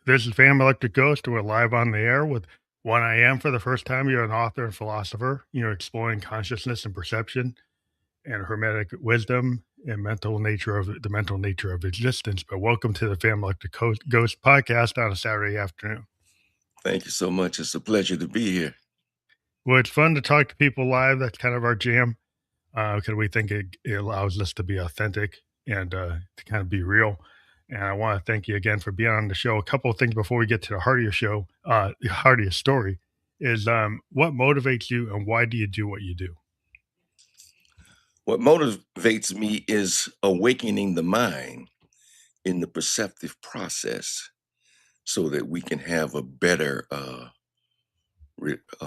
This is Fam Electric Ghost. We're live on the air with ONE IAM for the first time. You're an author and philosopher. You're exploring consciousness and perception and Hermetic wisdom and the mental nature of existence. But welcome to the Fam Electric Ghost podcast on a Saturday afternoon. Thank you so much. It's a pleasure to be here. Well, it's fun to talk to people live. That's kind of our jam because we think it allows us to be authentic and to kind of be real. And I want to thank you again for being on the show. A couple of things before we get to the heart of your show, the heart of your story is what motivates you and why do you do what you do? What motivates me is awakening the mind in the perceptive process so that we can have a better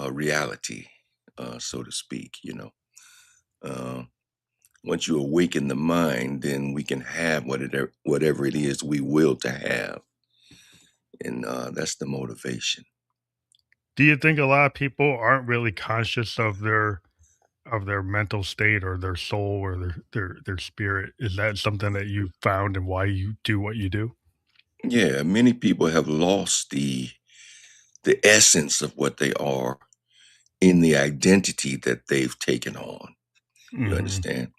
reality, so to speak. Uh, Once you awaken the mind, then we can have whatever it is we will to have. And that's the motivation. Do you think a lot of people aren't really conscious of their mental state or their soul or their spirit? Is that something that you found and why you do what you do? Yeah, many people have lost the essence of what they are in the identity that they've taken on. You Hmm. understand?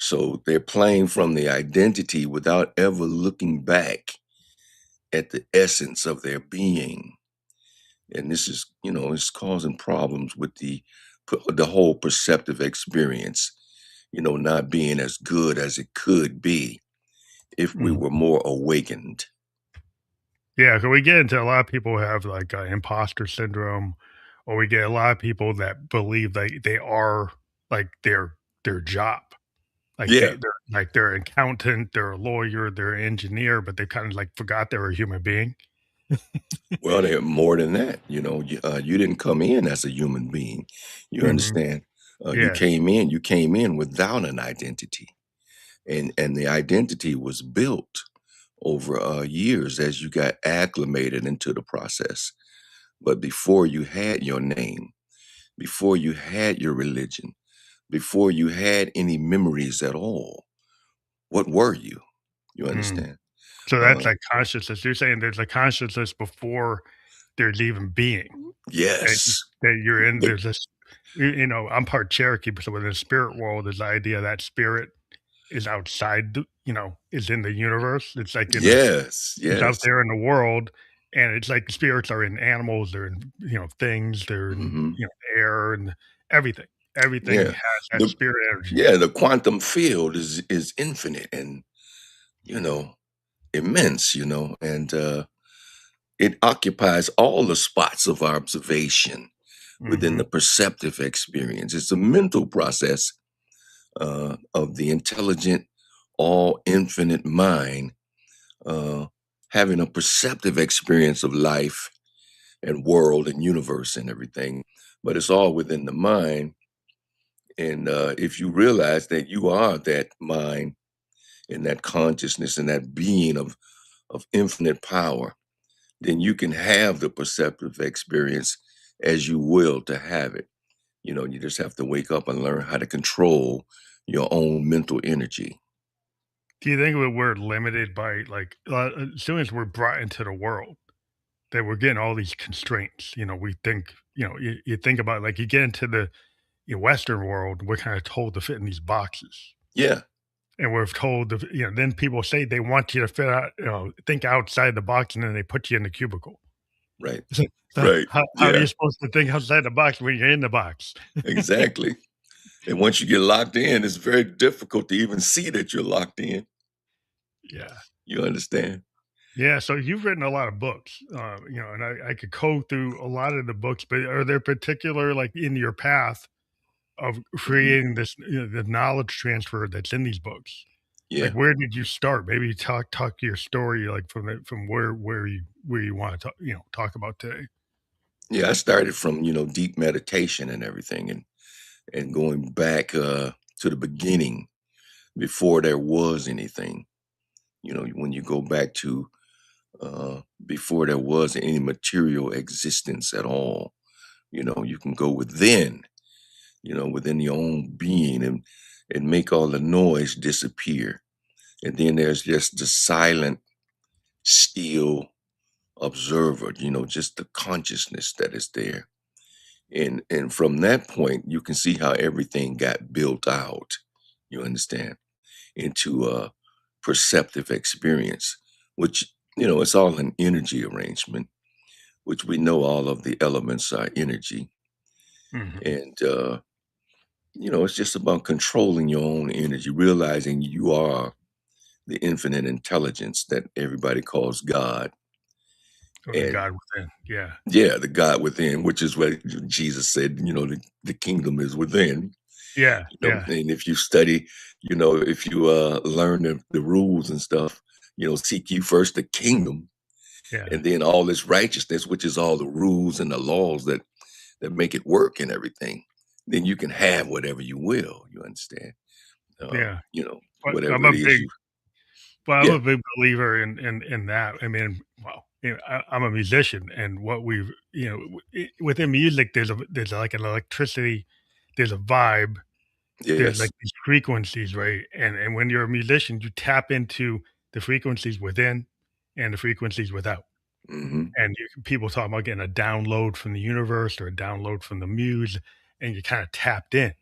So they're playing from the identity without ever looking back at the essence of their being. And this is, it's causing problems with the whole perceptive experience, not being as good as it could be if we were more awakened. Yeah, so we get into a lot of people who have like imposter syndrome, or we get a lot of people that believe they are like their job, like Yeah. they're an accountant, they're a lawyer, they're an engineer, but they kind of like forgot they were a human being. Well, they're more than that. You didn't come in as a human being. You Hmm. understand? You Yeah. came in without an identity. And the identity was built over years as you got acclimated into the process. But before you had your name, before you had your religion, before you had any memories at all, what were you? You Mm. understand? So that's Uh, like consciousness. You're saying there's a consciousness before there's even being. That yes. that you're in. The- There's this. I'm part Cherokee, so within the spirit world, there's the idea that spirit is outside is in the universe. It's like yes. it's out Yes. there in the world, and it's like spirits are in animals, they're in, things, they're in, Hmm. air and everything. Everything Yeah. has that The spirit energy. yeah, the quantum field is infinite and you know immense, and it occupies all the spots of observation within Mhm, the perceptive experience. It's a mental process of the intelligent, all infinite mind uh, having a perceptive experience of life and world and universe and everything. But it's all within the mind. And if you realize that you are that mind and that consciousness and that being of infinite power, then you can have the perceptive experience as you will to have it. You just have to wake up and learn how to control your own mental energy. do you think that we're limited by, like, as soon as we're brought into the world, that we're getting all these constraints? We think, you think about, like, you get into the Western world, we're kinda told to fit in these boxes. Yeah, And we're told to, then people say they want you to fit out, think outside the box, and then they put you in the cubicle. right, So so right. how are Yeah, you supposed to think outside the box when you're in the box? exactly. And once you get locked in, it's very difficult to even see that you're locked in. Yeah. You understand? Yeah, so you've written a lot of books, and I could go through a lot of the books, but are there particular, like, in your path of Hmm. creating this, the knowledge transfer that's in these books? Like, Yeah, where did you start? Maybe talk your story, like, from where you wanna talk about today. yeah. I started from deep meditation and everything, and going back to the beginning before there was anything. When you go back to before there was any material existence at all. You can go within, within your own being and make all the noise disappear. And then there's just the silent, still, observer, just the consciousness that is there. And from that point, you can see how everything got built out, you understand, into a perceptive experience, which, it's all an energy arrangement, which we know all of the elements are energy. Mhm. And it's just about controlling your own energy, realizing you are the infinite intelligence that everybody calls God. Or the And God within. Yeah. yeah, the God within, which is what Jesus said, the kingdom is within. Yeah, yeah, And if you study, if you learn the rules and stuff, seek you first the kingdom, yeah, and then all this righteousness, which is all the rules and the laws that make it work and everything, then you can have whatever you will. You understand? yeah. But Whatever it is, you I'm yeah, a big believer in that. I mean, well, I'm a musician, and what we've within music, there's like an electricity, there's a vibe, there's yes, like these frequencies, right? And when you're a musician, you tap into the frequencies within and the frequencies without. hmm, And people talk about getting a download from the universe or a download from the muse, and you kind of tapped in.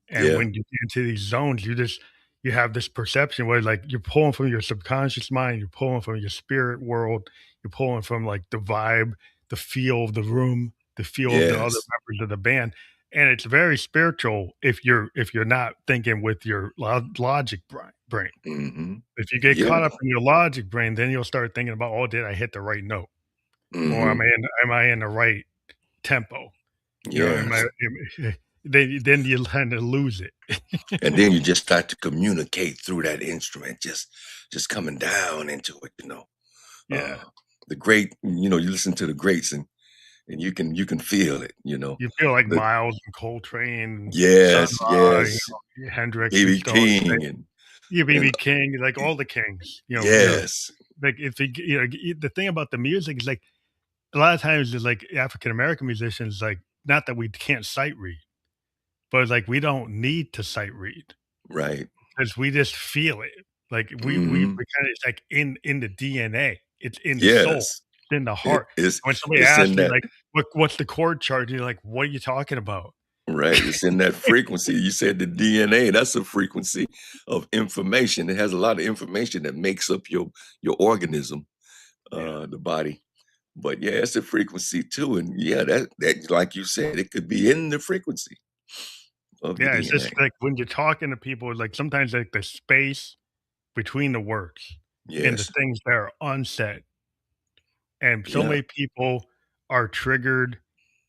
And yeah, when you get into these zones, you have this perception where like you're pulling from your subconscious mind, you're pulling from your spirit world, you're pulling from like the vibe, the feel of the room, the feel of the other yes, members of the band. And it's very spiritual if you're not thinking with your logic brain. hmm, If you get yeah, caught up in your logic brain, then you'll start thinking about, oh, did I hit the right note? Or hmm, am I in the right tempo? Am I yes. then you kind of lose it. And then you just start to communicate through that instrument, just coming down into it. Yeah. Uh, the great, you listen to the greats and you can feel it. You feel like The Miles and Coltrane, Sun yes, Ra, yes, Hendrix and BB Stone, King yeah, and BB King, like all the kings, yes, like if the thing about the music is like a lot of times it's like African American musicians, like not that we can't sight read, but it's like we don't need to sight read right. because we just feel it. Like we Hmm. kind of it's like in the DNA, it's in the soul, Yes. it's in the It heart. is When somebody it's in asks you that like, what's the chord chart? And you're like, what are you talking about? right. It's in that frequency. You said the DNA, that's a frequency of information. It has a lot of information that makes up your organism, Yeah. the body. But yeah, it's a frequency too. And yeah, that like you said, it could be in the frequency of the Yeah, it's DNA. just like when you're talking to people, like sometimes like the space between the words and the Yes. things that are unsaid. And so Yeah. many people are triggered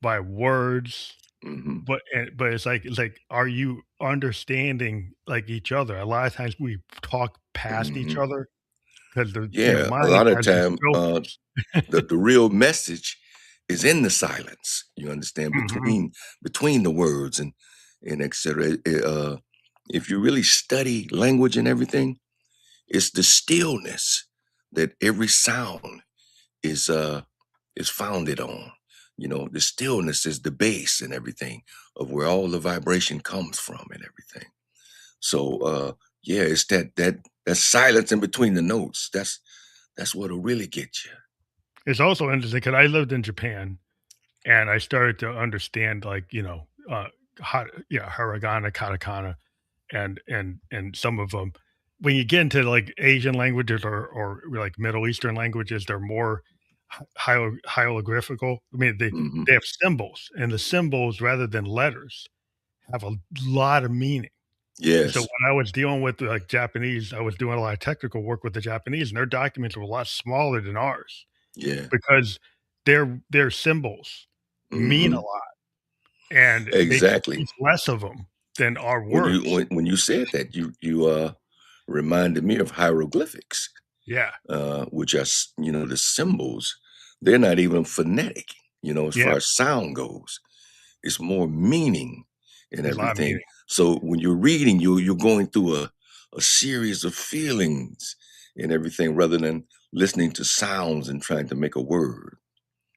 by words, Hmm. but it's like, are you understanding like each other? A lot of times we talk past each Hmm. other because the Yeah. A mind lot of has these time, filters. the real message is in the silence. You understand Mhm. between the words and etc. If you really study language and everything, it's the stillness that every sound is uh is founded on. The stillness is the base and everything of where all the vibration comes from and everything. So yeah, it's that silence in between the notes. That's what'll really get you. It's also interesting because I lived in Japan and I started to understand like, hiragana, katakana, and some of them. When you get into like Asian languages or like Middle Eastern languages, they're more hieroglyphical. I mean, Hmm. they have symbols, and the symbols rather than letters have a lot of meaning. So Yes. when I was dealing with like Japanese, I was doing a lot of technical work with the Japanese, and their documents were a lot smaller than ours Yeah. because their symbols mean a Hmm. lot, and they can Exactly. use less of them than our When you words. when you said that, you reminded me of hieroglyphics, Yeah, which are the symbols. They're not even phonetic. As yeah, far as sound goes, it's more meaning and there's a lot of everything. meaning. So when you're reading, you're going through a series of feelings and everything, rather than listening to sounds and trying to make a word.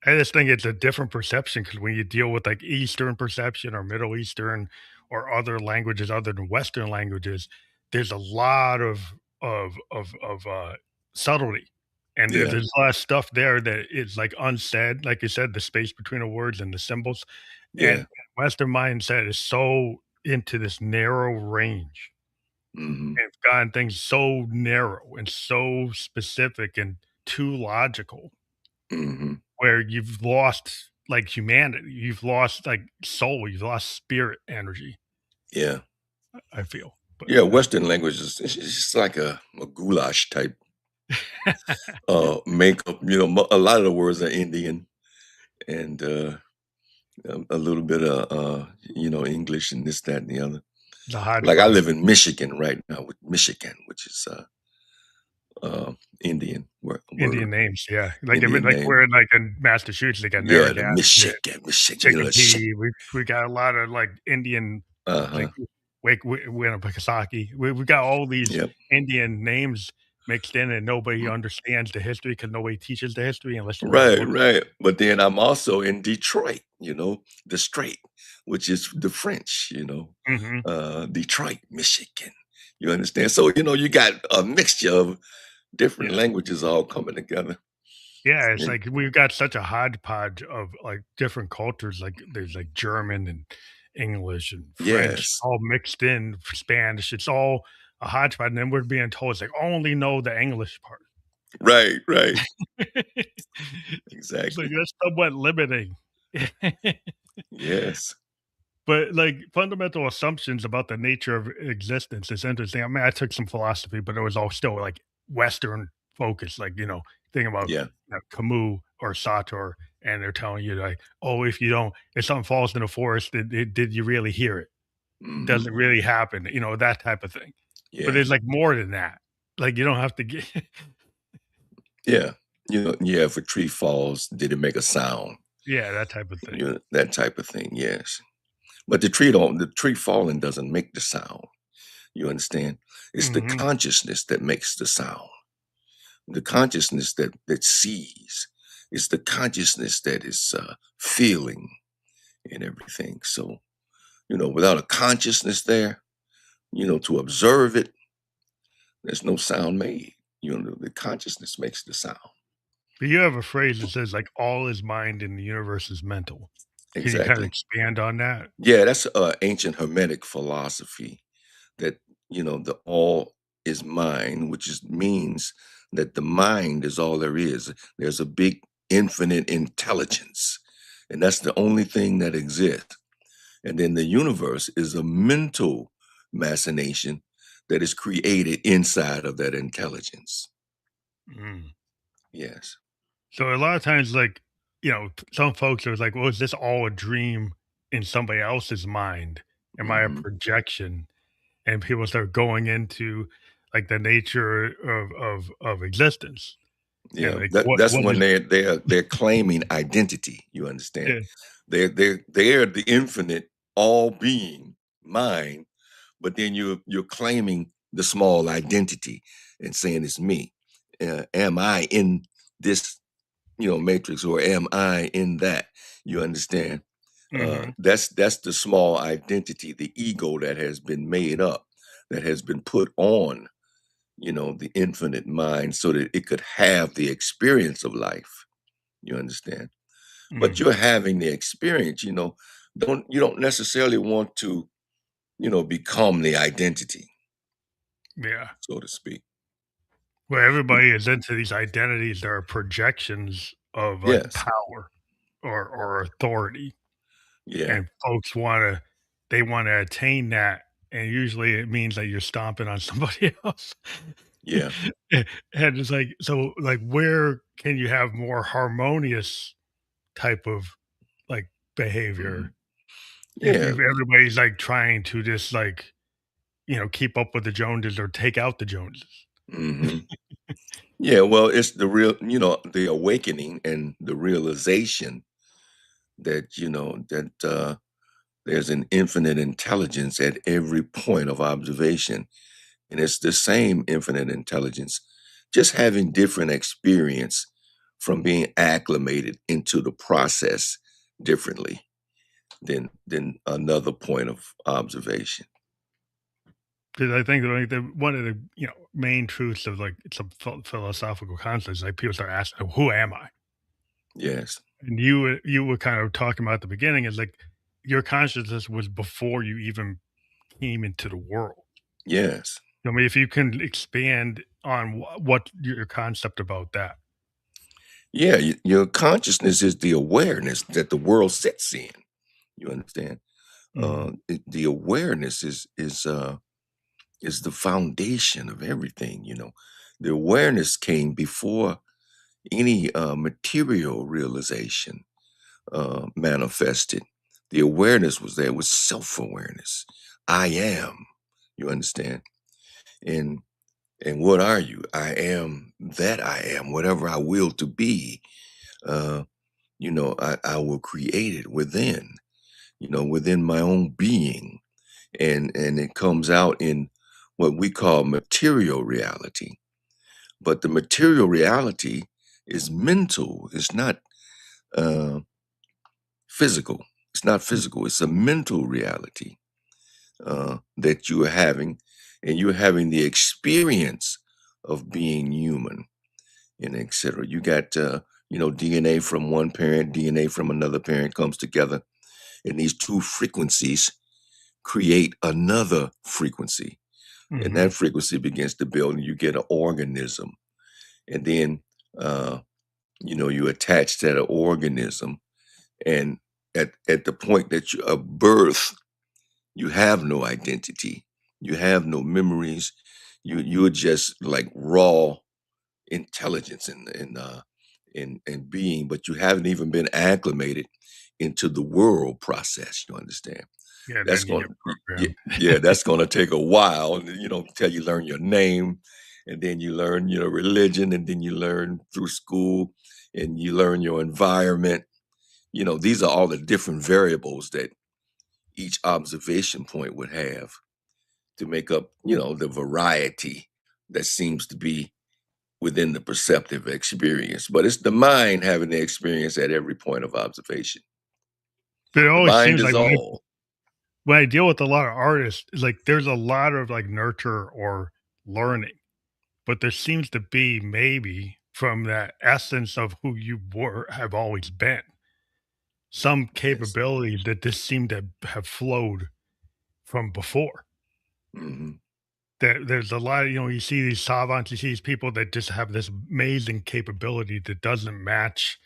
I just think it's a different perception because when you deal with like Eastern perception or Middle Eastern or other languages other than Western languages, there's a lot of subtlety and Yeah. there's a lot of stuff there that is, like, unsaid, like you said, the space between the words and the symbols, Yeah. and Western mindset is so into this narrow range, Mhm. and it's gotten things so narrow and so specific and too logical, Mhm. where you've lost, like, humanity, you've lost, like, soul, you've lost spirit energy, Yeah. I feel, but Yeah, Western language is it's just like a goulash type, makeup, mo a lot of the words are Indian and, a little bit of, English and this, that, and the other. the Like, I hodgepodge. live in Michigan right now with Michigan, which is, Indian Indian word, names, yeah. Like, I mean, Indian like, name. we're in, like, in Massachusetts, they got Yeah, the Narragansett, Michigan, Chicopee, we got a lot of, like, Indian, Uh-huh. like, Winnipesaukee. We got all these Yep. Indian names mixed in, and nobody understands the history because nobody teaches the history unless you read a Right, book. right. But then I'm also in Detroit, the Strait, which is the French, Mhm. Detroit, Michigan. You understand? So, you got a mixture of different Yeah. languages all coming together. Yeah, it's And like we've got such a hodgepodge of, like, different cultures, like, there's, like, German and English and French yes. all mixed in, Spanish, it's all a hodgepodge, and then we're being told, it's like, "Only know the English part." Right, right. It's like, Exactly. that's somewhat limiting. Yes. But, like, fundamental assumptions about the nature of existence is interesting. I mean, I took some philosophy, but it was all still, like, Western focused, like, thinking about, Yeah. Camus or Sartre, and they're telling you, like, "Oh, if something falls in the forest, did you really hear it? Does Mhm. it really happen?" That type of thing. But Yeah. there's, like, more than that. Like, you don't have to get Yeah. Yeah, if a tree falls, did it make a sound? Yeah, that type of thing. That type of thing, yes. But the tree falling doesn't make the sound. You understand? It's the Mhm, consciousness that makes the sound. The consciousness that sees. It's the consciousness that is feeling and everything. So, without a consciousness there, to observe it, there's no sound made. The consciousness makes the sound. but you have a phrase that says, like, "All is mind and the universe is mental." Can you kinda Exactly. expand on that? Yeah, that's ancient Hermetic philosophy that, the all is mind, which means that the mind is all there is. There's a big infinite intelligence, and that's the only thing that exists. And then the universe is a mental machination that is created inside of that intelligence. Mm. Yes. So a lot of times, like, some folks are like, "Well, is this all a dream in somebody else's mind? Am I a Hmm. projection?" And people start going into, like, the nature of existence and, Yeah, like, that's what when is they're claiming identity. You understand? yeah, They're the infinite all being mind, but then you're claiming the small identity and saying it's me. Am I in this matrix, or am I in that? You understand? mhm, That's the small identity, the ego that has been made up, that has been put on the infinite mind so that it could have the experience of life. You understand? But mhm, you're having the experience, don't necessarily want to, become the identity, yeah. so to speak. Where everybody is into these identities that are projections of, like, Yes. power or authority. Yeah. And folks they wanna attain that, and usually it means that you're stomping on somebody else. Yeah. And it's like so, like, where can you have more harmonious type of, like, Mhm. behavior if Yeah. everybody's, like, trying to just, like, keep up with the Joneses or take out the Joneses? Hmm. Yeah. Well, it's the real, the awakening and the realization that, there's an infinite intelligence at every point of observation. And it's the same infinite intelligence, just having different experience from being acclimated into the process differently than another point of observation. 'Cause I think like the one of the, main truths of like some philosophical concepts, like people start asking, "Who am I?" Yes. And you were kind of talking about at the beginning is like your consciousness was before you even came into the world. Yes. I mean, if you can expand on what your concept about that. Yeah, your consciousness is the awareness that the world sits in. You understand? Mhm. The awareness is the foundation of everything. The awareness came before any material realization manifested. The awareness was there. It was self-awareness. I am. You understand? And and what are you? I am that I am. Whatever I will to be. Uh, I will create it within. Within my own being, and it comes out in what we call material reality. But the material reality is mental. It's not uh, physical. It's not physical. It's a mental reality that you are having, and you're having the experience of being human, and etc. You got DNA from one parent, DNA from another parent comes together, and these two frequencies create another frequency, and Mhm. that frequency begins to build, and you get an organism, and then uh, you attach that organism, and at the point that you of birth, you have no identity, you have no memories, you're just like raw intelligence and being, but you haven't even been acclimated into the world process. You understand? Yeah, That's then you going get programmed. yeah, that's gonna take a while, and, till you learn your name, and then you learn, religion, and then you learn through school, and you learn your environment. These are all the different variables that each observation point would have to make up, the variety that seems to be within the perceptive experience. But it's the mind having the experience at every point of observation. But it The always mind seems is like all. when I deal with a lot of artists, it's like there's a lot of like nurture or learning, but there seems to be maybe from that essence of who you have always been, some Yes. capabilities that just seem to have flowed from before. Mhm. There's a lot of, you see these savants, you see these people that just have this amazing capability that doesn't match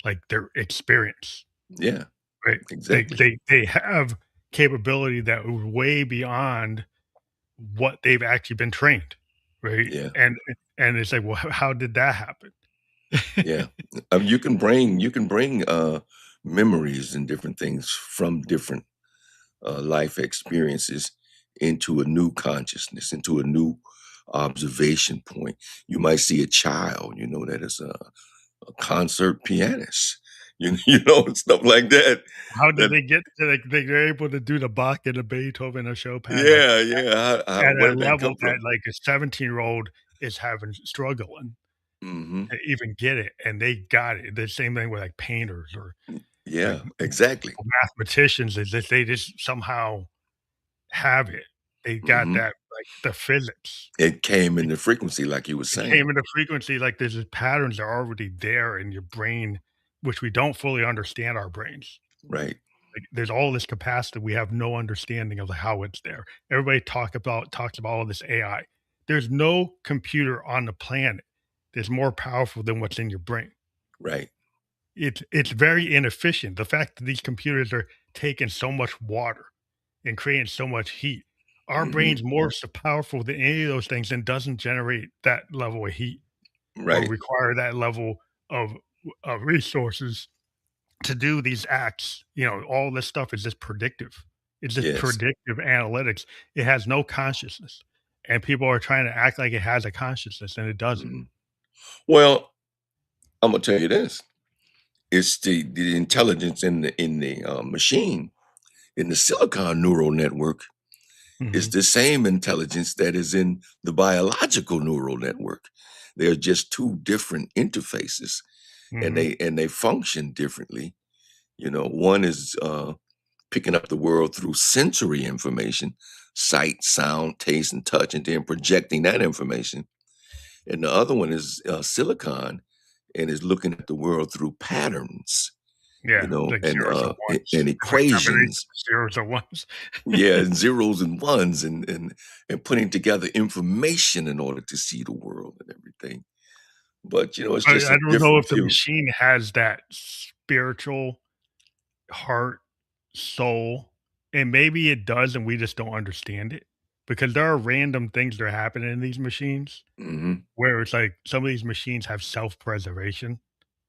like their experience, Yeah, right? They exactly. they they have capability that was way beyond what they've actually been trained, right? Yeah. And it's like, well, how did that happen? Yeah. You can bring memories and different things from different life experiences into a new consciousness, into a new observation point. You might see a child, that is a concert pianist, and stuff like that. How did That they get to like they're able to do the Bach and the Beethoven and Chopin like yeah, yeah. Where at a did that level come that from? like a 17-year-old is having struggling Hmm. to even get it, and they got it. The same thing with like painters or like Yeah, exactly. mathematicians is that they just somehow have it. They got Hmm. that like the physics. It came in the frequency, like you were It came saying. into frequency like there's just patterns that are already there in your brain, which we don't fully understand our brains. Right, Like, there's all this capacity, we have no understanding of how it's there. Everybody talks about all this AI. There's no computer on the planet that's more powerful than what's in your brain. right. It's very inefficient. The fact that these computers are taking so much water and creating so much heat, our Hmm. brain's more so powerful than any of those things and doesn't generate that level of heat or Right. require that level of resources to do these acts. All this stuff is just predictive. It's just Yes. predictive analytics. It has no consciousness, and people are trying to act like it has a consciousness, and it doesn't. Mhm. Well, I'm gonna tell you this. It's the intelligence in the machine, in the silicon neural network, is Mhm, the same intelligence that is in the biological neural network. They're just two different interfaces, and mhm, they function differently. One is picking up the world through sensory information. sight, sound, taste, and touch, and then projecting that information. And the other one is silicon, and is looking at the world through patterns, Yeah, like and zeros and ones. It's like combination equations. of zeros and ones. Yeah, and zeros and ones, and putting together information in order to see the world and everything. But it's just I a don't know different if the view. machine has that spiritual heart, soul, and maybe it does, and we just don't understand it, because there are random things that are happening in these machines Hmm. where it's like some of these machines have self-preservation,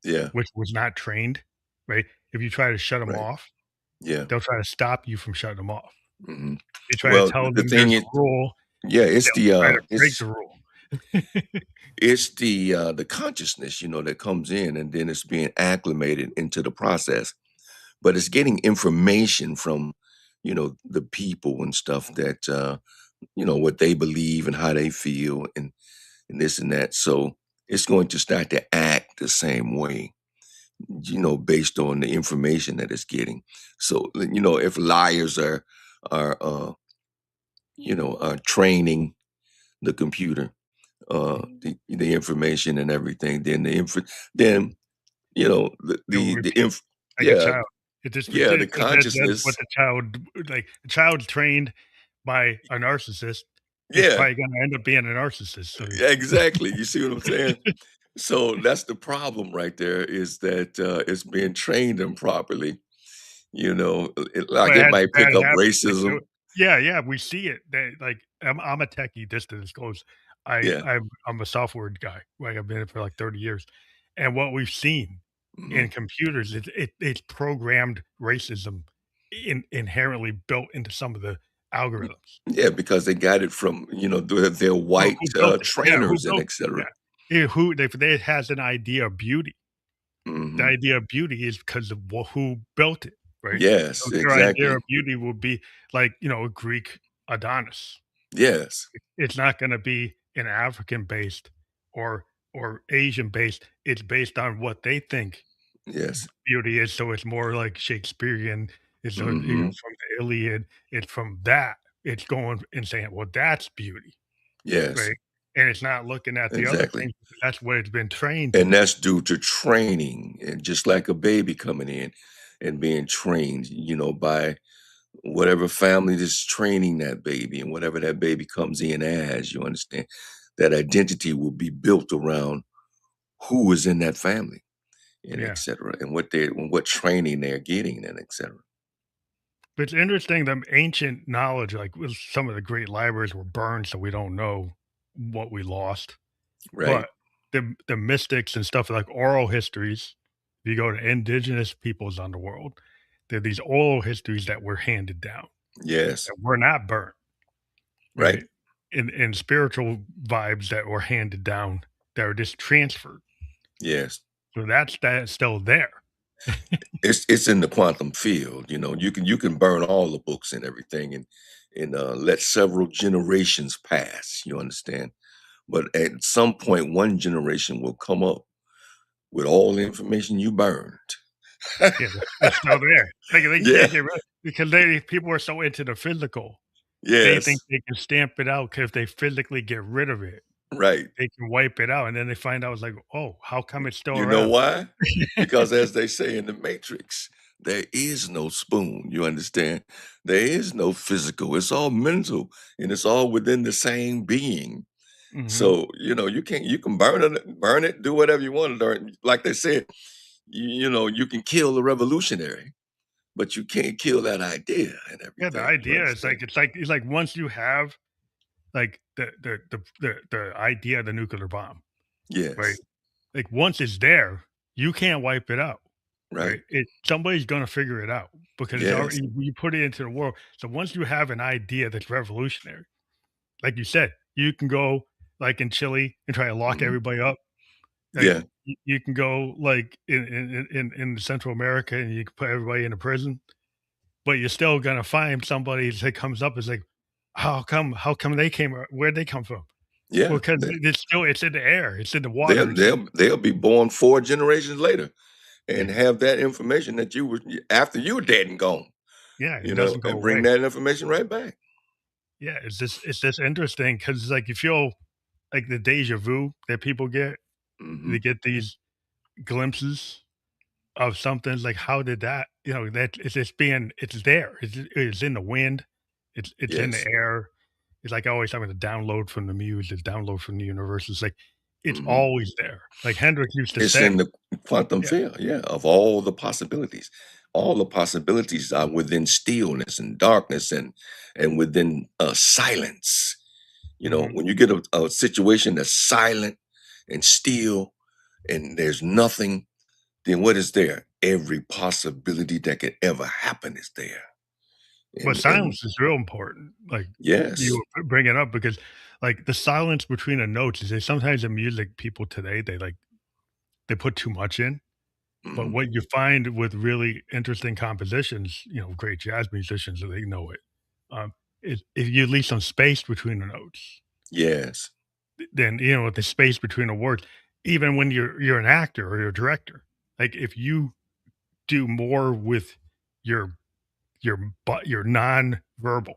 Yeah. which was not trained, right? If you try to shut them Right. off, Yeah. they'll try to stop you from shutting them off. Hmm. You try to Well, tell the them thing there's a is, rule, yeah, they'll try to break the rule. it's the consciousness, that comes in, and then it's being acclimated into the process. But it's getting information from, the people and stuff that what they believe and how they feel, and this and that. So it's going to start to act the same way, based on the information that it's getting. So, if liars are training the computer, the information and everything, then then It will the repeat like a yeah, child. It just yeah, the that's what consciousness. the child like, a child trained by a narcissist is Yeah, probably gonna end up being a narcissist, so yeah, exactly. You see what I'm saying? So that's the problem right there, is that it's being trained improperly. Like but it it has might bad pick up habits, like, racism. yeah, yeah, we see it. They like, I'm a techie, just to disclose. Yeah. I'm a software guy, like, I've been in it for, like, 30 years, and what we've seen in Hmm. computers, it's programmed racism inherently built into some of the algorithms. Yeah, because they got it from their white Who built it? Yeah, who trainers and built it? etc. Yeah. Yeah, who they has an idea of beauty. The Hmm. idea of beauty is because of who built it, right? Yes, So their idea of exactly. beauty would be like, a Greek Adonis. Yes, It's not gonna be an African-based or Asian-based. It's based on what they think yes. beauty is, so it's more like Shakespearean. It's, Hmm. from the Iliad. It's from that. It's going and saying, "Well, that's beauty." Yes, Right? And it's not looking at the other exactly. things because that's what it's been trained to And do. that's due to training, and just like a baby coming in and being trained, by whatever family that's training that baby, and whatever that baby comes in as, you understand, that identity will be built around who is in that family, and Yeah. etc., and what training they're getting, and etc. But it's interesting, the ancient knowledge, like, with some of the great libraries were burned, so we don't know what we lost. Right. But the mystics and stuff like oral histories, if you go to indigenous peoples on the world, there are these oral histories that were handed down, Yes. that were not burnt, Right. right? And spiritual vibes that were handed down that are just transferred. Yes. So that's still there. It's in the quantum field. You can burn all the books and everything, and let several generations pass. You understand? But at some point, one generation will come up with all the information you burned. Yeah, it's still there. Like, they Yeah. can't get rid because they people are so into the physical. They think Yes. they can stamp it out because if they physically get rid of it, Right. they can wipe it out, and then they find out it's like, "Oh, how come it's still You know around?" why? Because as they say in the Matrix, there is no spoon. You understand? There is no physical. It's all mental, and it's all within the same being. Mhm. So, you can burn it, do whatever you want to learn. Like they said, you can kill the revolutionary, but you can't kill that idea and Yeah, the everything. You idea is understand? it's like once you have, like, the idea of the nuclear bomb, right? Yes. Like, once it's there, you can't wipe it out, Right. right? Somebody's gonna figure it out because it's Yes. already you put it into the world. So once you have an idea that's revolutionary, like you said, you can go, like, in Chile and try to lock Mhm. everybody up. Like, Yeah. you can go, like, in Central America, and you can put everybody in a prison, but you're still gonna find somebody that comes up, is like, "How come they came where'd they come from?" Well, Yeah. 'cause it's in the air, it's in the water, They'll it's they'll they'll be born 4 generations later yeah, and have that information that you were after you were dead and gone, yeah, it doesn't go and bring away. that information right back. Yeah, it's just interesting because like, you feel like the deja vu that people get, they Mhm, get these glimpses of something, it's like, how did that that it's just being it's there, it's in the wind, it's in the yes, air. It's like always having to download from the muse, it's download from the universe, it's like, it's mhm. always there. Like Hendrix used to It's say in the quantum yeah, field, yeah, of all the possibilities. All the possibilities are within stillness and darkness and within, silence. You know, mhm. when you get a situation that's silent and still and there's nothing, then what is there? Every possibility that could ever happen is there. But And silence is real important, like, yes. you were bringing up because, like, the silence between the notes is sometimes in music, people today, they put too much in, but Mhm. what you find with really interesting compositions, great jazz musicians, they know it, is if you leave some space between the notes, Yes. then, with the space between the words, even when you're an actor or you're a director, like, if you do more with your your nonverbal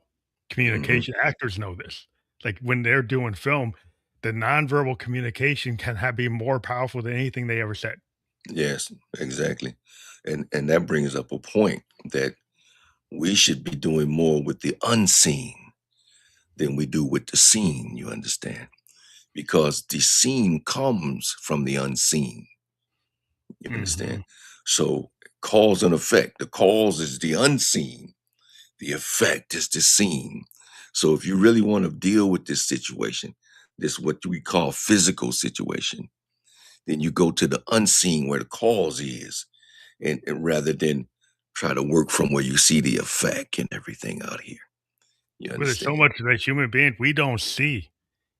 Mhm. communication. Actors know this. Like when they're doing film, the nonverbal communication can have be more powerful than anything they ever said. Yes, exactly. And that brings up a point that we should be doing more with the unseen than we do with the seen, you understand? Because the seen comes from the unseen, you understand? Mhm. So, cause and effect. The cause is the unseen, the effect is the seen. So, if you really want to deal with this situation, this what we call physical situation, then you go to the unseen where the cause is, and rather than try to work from where you see the effect and everything out here. You But there's so understand? much that human beings we don't see.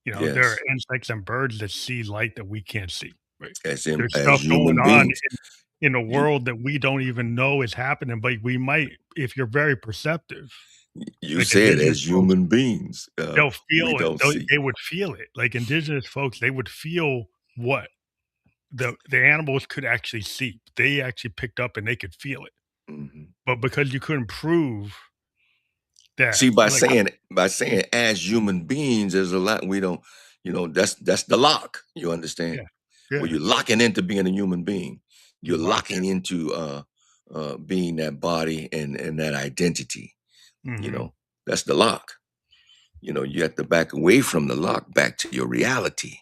There are Yes. insects and birds that see light that we can't see. Right? There's As stuff going human on beings, in the you world that we don't even know is happening, but we might, if you're very perceptive, you like said indigenous as folks. human beings, They'll we feel it. don't They see. they would feel it. Like indigenous folks, they would feel what the animals could actually see. They actually picked up and they could feel it. Mhm. But because you couldn't prove that, See, like by saying as human beings, there's a lot we don't, that's the lock. You understand? yeah, Where yeah, you're locking into being a human being. You're you lock locking into being that body and that identity. in. You Mhm, know, that's the lock. You have to back away from the lock back to your reality,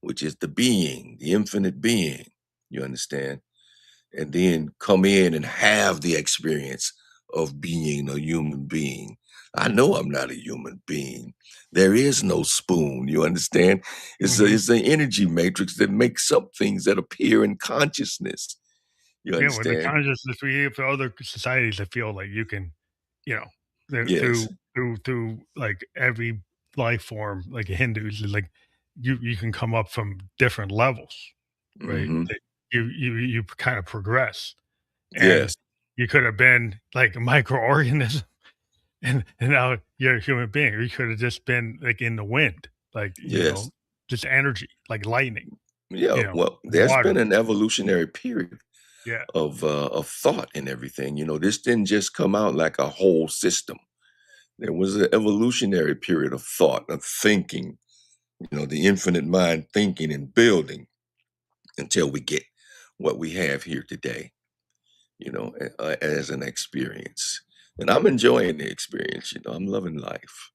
which is the being, the infinite being. You understand? And then come in and have the experience of being a human being. I know I'm not a human being. There is no spoon. You understand? mhm. It's an energy matrix that makes up things that appear in consciousness. You Yeah, with the understand? consciousness we have for other societies that feel like you can, you know, Yes. through, like, every life form, like Hindus, like, you can come up from different levels, right? Hmm. That you kinda progress, and Yes. you could have been, like, a microorganism. And now you're a human being, or you could have just been, like, in the wind, like, Yes. just energy, like lightning, Yeah. Well, there's water. been an evolutionary period Yeah. of thought and everything. This didn't just come out like a whole system. There was an evolutionary period of thought, of thinking, the infinite mind thinking and building until we get what we have here today, as an experience. And I'm enjoying the experience, I'm loving life.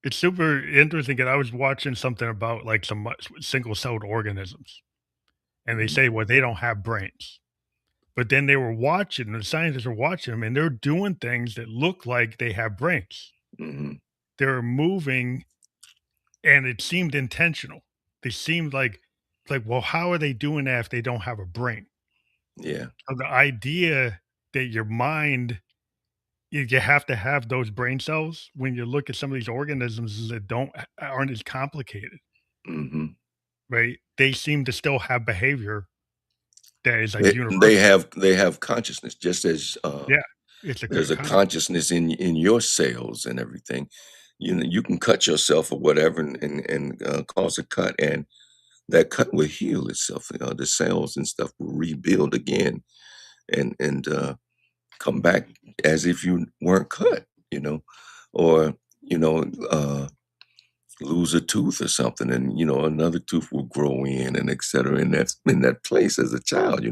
It's super interesting, and I was watching something about, like, some single-celled organisms, and they Mhm, say, well, they don't have brains. But then they were watching the scientists were watching them, and they're doing things that look like they have brains. mhm, They're moving, and it seemed intentional. They seemed like, well, how are they doing that if they don't have a brain? yeah, So the idea that your mind you have to have those brain cells when you look at some of these organisms that aren't as complicated, mhm. right? They seem to still have behavior that is, like, They universal. have consciousness, just as Yeah. It's a there's a kind of consciousness in your cells and everything. You can cut yourself or whatever and cause a cut, and that cut will heal itself. The cells and stuff will rebuild again and come back as if you weren't cut, or you know, lose a tooth or something, and another tooth will grow in, and et cetera. And that's in that place as a child.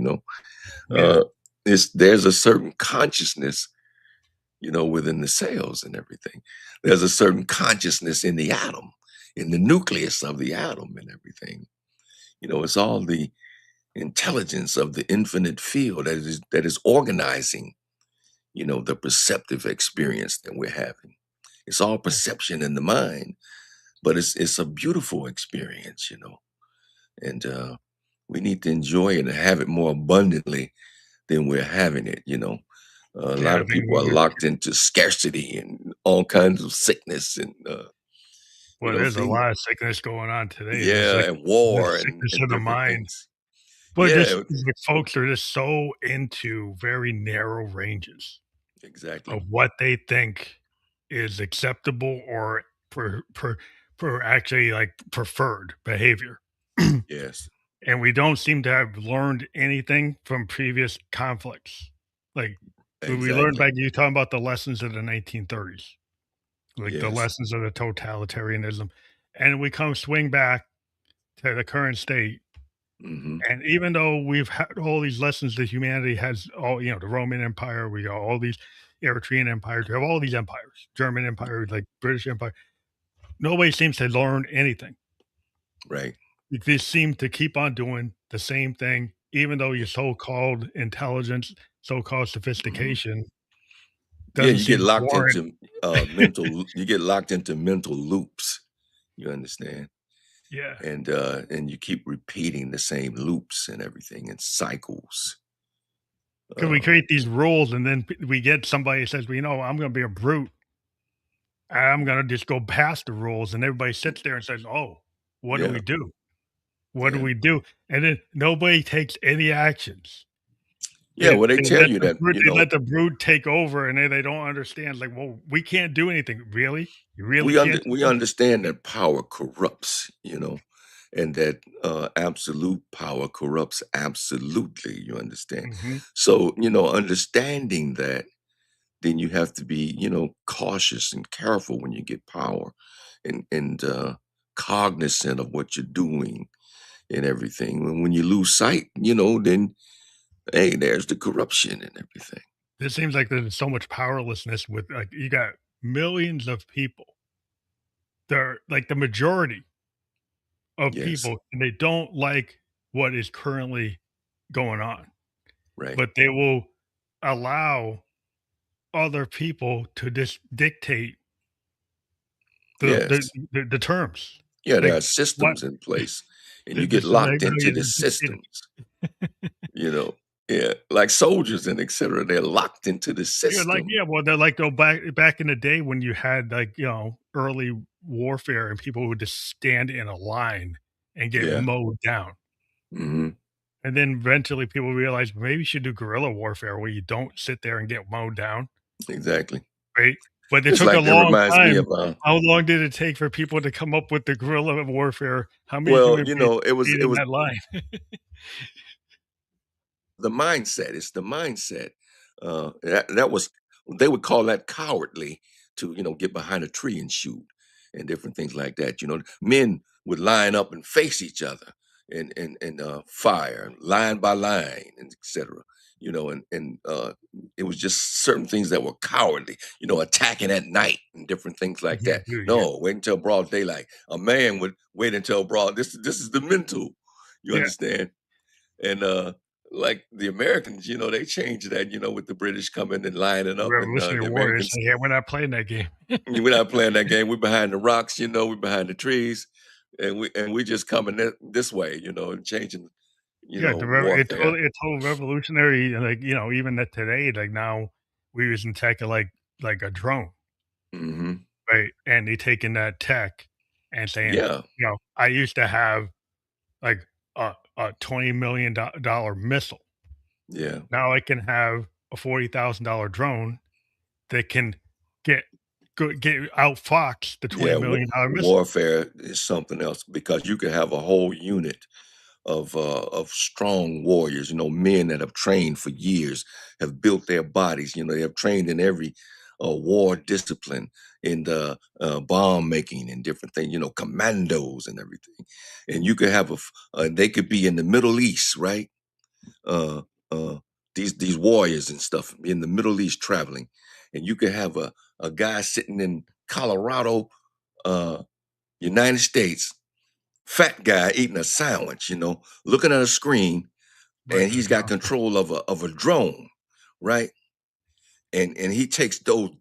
Yeah. Uh, there's a certain consciousness, within the cells and everything. There's a certain consciousness in the atom, in the nucleus of the atom and everything. It's all the intelligence of the infinite field that is organizing, the perceptive experience that we're having. It's all perception in the mind, but it's a beautiful experience, and we need to enjoy it and have it more abundantly than we're having it. A Yeah, lot I of think people are locked into scarcity and all kinds of sickness and well, there's a things. lot of sickness going on today. There's Yeah, like and the war and sickness and of the different mind. things. But just Yeah, the folks are just so into very narrow ranges exactly. of what they think is acceptable or for actually like preferred behavior. Yes, And we don't seem to have learned anything from previous conflicts. Like when we learned exactly. back, you talking about the lessons of the 1930s, like the Yes. lessons of the totalitarianism, and we come swing back to the current state. Mhm. And even though we've had all these lessons that humanity has, all the Roman Empire, we got all these Eritrean empires, we have all these empires, German Empire, like British Empire. Nobody seems to learn anything. Right. They seem to keep on doing the same thing, even though your Yeah. so-called intelligence, so-called Mhm. sophistication Yeah, doesn't you get seem to locked warrant. into, mental loops, you understand? Yeah. And you keep repeating the same loops and everything in cycles. Could we Uh, create these rules and then we get somebody that says, well, I'm going to be a brute. I'm going to just go past the rules. And everybody sits there and says, oh, what do yeah, we do? What do yeah. we do? And then nobody takes any actions. Yeah, well, they They tell let you the that, brute they let the brute take over, and they don't understand, like, "Well, we can't do anything." "Really? You really can't do we anything?" understand that power corrupts, and that absolute power corrupts absolutely, you understand? Mhm. So, understanding that, then you have to be, cautious and careful when you get power and cognizant of what you're doing and everything. And when you lose sight, then hey, there's the corruption and everything. It seems like there's so much powerlessness with, like, you got millions of people. They're like, the majority of Yes, people, and they don't like what is currently going on, right. but they will allow other people to just dictate the the Yes. the the terms. Yeah, there Like, are what systems in place and you the get this is like, locked "No, into you're the dictated." systems, you know. Yeah, like soldiers and etc. They're locked into the Yeah, like, system. yeah, well, they're like, go back in the day when you had, like, early warfare and people would just stand in a line and get Yeah. mowed down. Mhm. And then eventually people realized maybe you should do guerrilla warfare where you don't sit there and get mowed down, Exactly. right? But it It's took a like that long reminds me time. of How long did it take for people to come up with the guerrilla warfare? How many well, human beings it stayed in was that line? the mindset. It's the mindset. That was they would call that cowardly to get behind a tree and shoot and different things like that. Men would line up and face each other and fire line by line and etc. And it was just certain things that were cowardly. Attacking at night and different things like Yeah, that. dude, yeah. No, wait until broad daylight. A man would wait until broad. This is the mental. You Yeah, understand? And like the Americans, they changed that, with the British coming and lining the up, and Revolutionary the War, is Americans, like, "Yeah, we're not playing that game." we're not playing that game. We're behind the rocks, we're behind the trees, and we just coming this way, and changing, Yeah, warfare. it's totally revolutionary, and, like, even that today, like, now we're using tech like a drone, Hmm. right? And they taking that tech and saying, Yeah, "I used to have, like, a $20,000,000 missile. yeah, Now I can have a $40,000 drone that can get get outfox the yeah. $20,000,000 missile." Warfare is something else because you could have a whole unit of strong warriors, men that have trained for years, have built their bodies, they have trained in every war discipline, in the bomb making and different things, commandos and everything. And you could have they could be in the Middle East, right? Uh, uh, these warriors and stuff in the Middle East traveling, and you could have a guy sitting in Colorado, uh, United States, fat guy eating a sandwich, looking at a screen, Right, and with a he's got job. control of a drone, right? And he takes those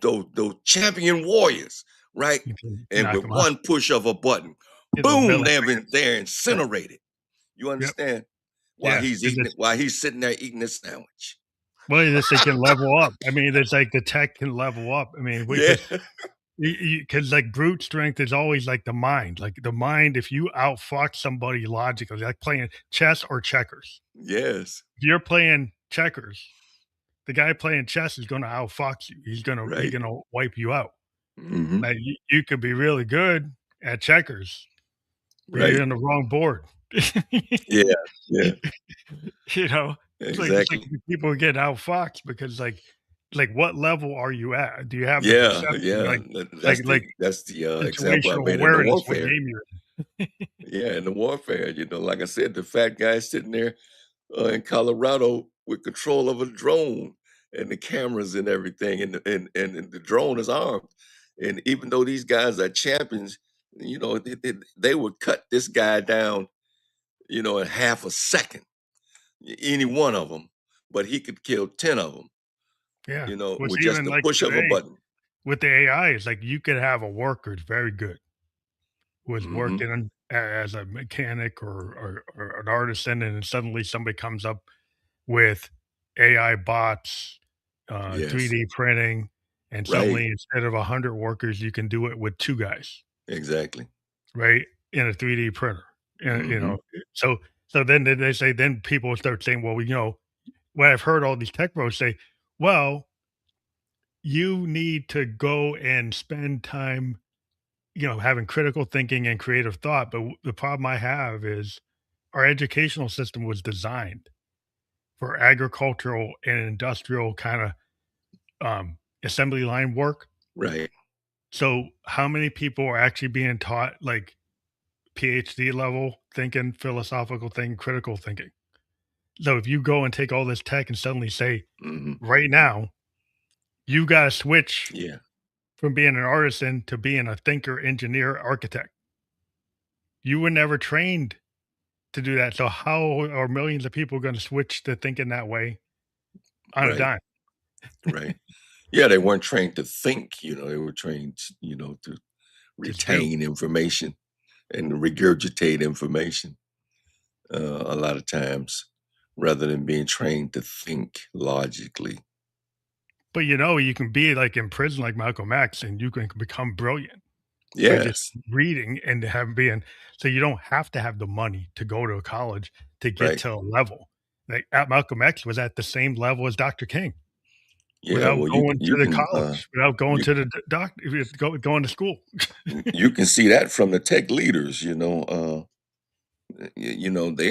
champion warriors, right? You can And knock with 'em out. one push of a button, Hit 'em in the boom, middle. they're Yep, incinerated. You yep, understand? While yeah. he's It's eating it, just while he's sitting there eating his sandwich. well, this they can level up. I mean, it's like the tech can level up. I mean, Yeah. because because like brute strength is always like the mind. Like the mind, if you outfox somebody logically, like playing chess or checkers. Yes. If you're playing checkers, the guy playing chess is gonna outfox you. He's Right. gonna wipe you out. Mhm. Like you could be really good at checkers, but you're Right. on the wrong board. Yeah. Yeah. You know? It's like Exactly. people get outfoxed because, like, what level are you at? Do you have the Yeah. perception, Yeah. like That's like the example I situational made in the awareness, what warfare. game you're in? Yeah, in the warfare, like I said, the fat guy sitting there in Colorado with control of a drone and the cameras and everything, and the drone is armed. And even though these guys are champions, they would cut this guy down, in half a second, any one of them, but he could kill 10 of them, Yeah. What's with just even the like push of a today button. with the AI, it's like you could have a worker who's very good, who has worked Hmm. in as a mechanic or an artisan, and then suddenly somebody comes up with AI bots, Yes, 3D printing, and right, suddenly instead of 100 workers, you can do it with 2 guys, exactly. right, in a 3D printer, and, Hmm. so then they say then people start saying, "Well, what I've heard all these tech bros say, "Well, you need to go and spend time, having critical thinking and creative thought," but the problem I have is our educational system was designed for agricultural and industrial kinda assembly line work. Right. So, how many people are actually being taught like PhD level thinking, philosophical thinking, critical thinking? So, if you go and take all this tech and suddenly say, Hmm. right now, you got to switch Yeah. from being an artisan to being a thinker, engineer, architect. You were never trained to do that. So, how are millions of people going to switch to thinking that way on a Right. dime? Right. Yeah, they weren't trained to think, they were trained, to Just do. retain information and regurgitate information, a lot of times, rather than being trained to think logically. But you can be like in prison like Malcolm X and you can become brilliant by just Yes. reading and have being so you don't have to have the money to go to a college to get Right. to a level. Like, Malcolm X was at the same level as Dr. King Yeah. without Well, going to you the can college, without going you to the going to school. you can see that from the tech leaders. They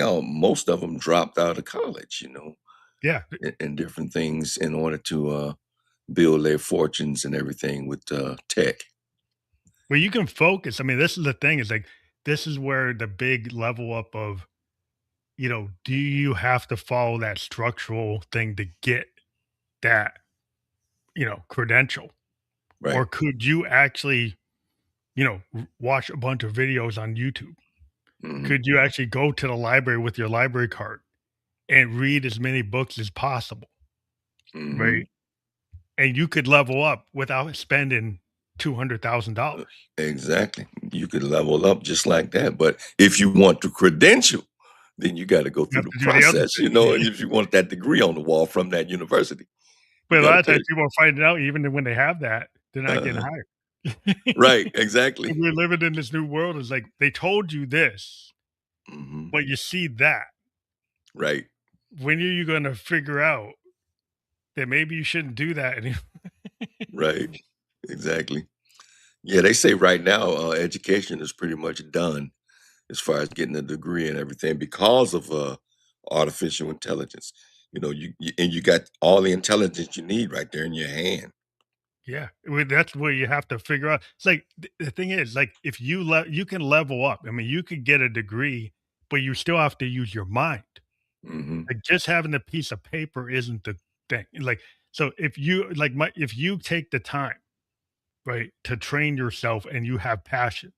all most of them dropped out of college. Yeah, And different things in order to build their fortunes and everything with tech. well, you can focus. I mean, this is the thing is like this is where the big level up of, do you have to follow that structural thing to get that, credential? Right. Or could you actually, watch a bunch of videos on YouTube? Hmm. Could you actually go to the library with your library card and read as many books as possible, Hmm. right? And you could level up without spending $200,000. Exactly. You could level up just like that. But if you want the credential, then you got to go You through have the to do the other process, thing. and if you want that degree on the wall from that university, you But a got lot to of times pay. people are finding out even when they have that, they're not getting Uh, hired. right. Exactly. And we're living in this new world. It's like they told you this, Hmm. but you see that. Right. When are you gonna figure out that maybe you shouldn't do that anymore? Right. Exactly. Yeah, they say right now education is pretty much done as far as getting a degree and everything because of artificial intelligence. And you got all the intelligence you need right there in your hand. Yeah, well, that's where you have to figure out. It's like the thing is, like, if you can level up. I mean, you could get a degree, but you still have to use your mind. Mhm. Like, just having a piece of paper isn't the thing. Like, so if you like my if you take the time, right, to train yourself and you have passion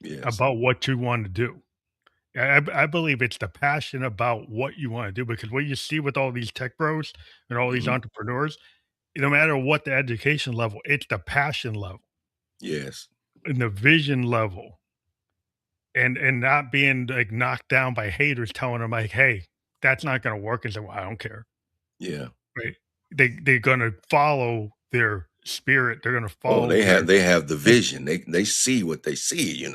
Yes. about what you want to do. I believe it's the passion about what you want to do because what you see with all these tech bros and all these Mhm. entrepreneurs, no matter what the education level, it's the passion level Yes. and the vision level and not being like knocked down by haters telling them like, hey, that's not gonna work. And say, well, I don't care. Yeah. Right. They're gonna follow their spirit. They're gonna Oh, follow their they have the mission. vision. They see what they see,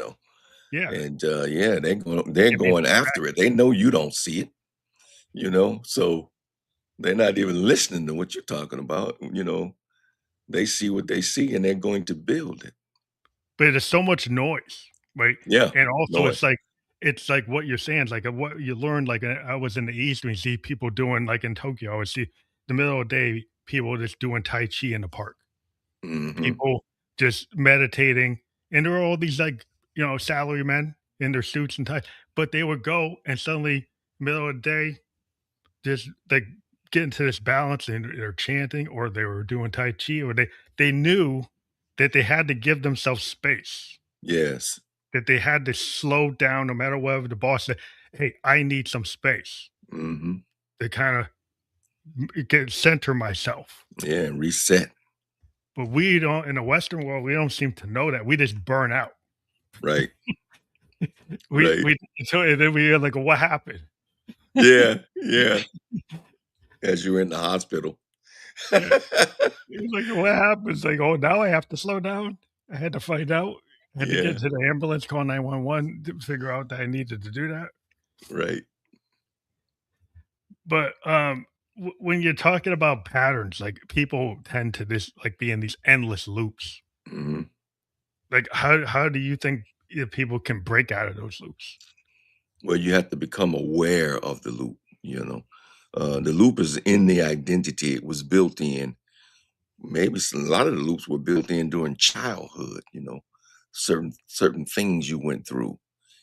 Yeah. and, yeah, they're It may going after it. They know you don't see it, so they're not even listening to what you're talking about. They see what they see, and they're going to build it. but there's so much noise, right? Yeah. And also Noise. it's like what you're saying, it's like what you learn, like I was in the East and you see people doing like in Tokyo, I would see the middle of the day, people just doing Tai Chi in the park, Mhm. people just meditating, and there are all these like, salary men in their suits and ties, but they would go and suddenly middle of the day, just like get into this balance and they're chanting or they were doing Tai Chi or they knew that they had to give themselves space. Yes. That they had to slow down no matter whatever the boss said, "Hey, I need some space Mhm. to kinda get center myself." Yeah, reset. But we don't in the Western world, we don't seem to know that. We just burn out. Right. We Right. we so and then we're like, "What happened?" Yeah. Yeah. As you're in the hospital. Yeah. It's like, "What happened?" It's like, "Oh, now I have to slow down. I had to find out. I had to get Yeah. to the ambulance, call 911 to figure out that I needed to do that." Right. But, when you're talking about patterns, like, people tend to like, be in these endless loops. Mhm. Like, how do you think if people can break out of those loops? Well, you have to become aware of the loop. The loop is in the identity it was built in. Maybe a lot of the loops were built in during childhood. Certain things you went through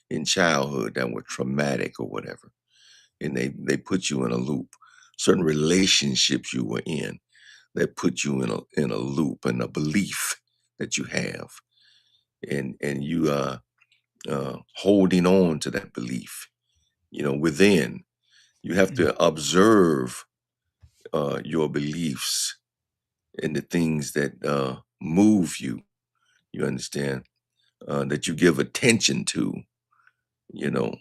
in childhood that were traumatic or whatever, and they put you in a loop. Certain relationships you were in that put you in a loop and a belief that you have, and you holding on to that belief. Within you have Mm, to observe your beliefs and the things that move you. You understand that you give attention to. You know,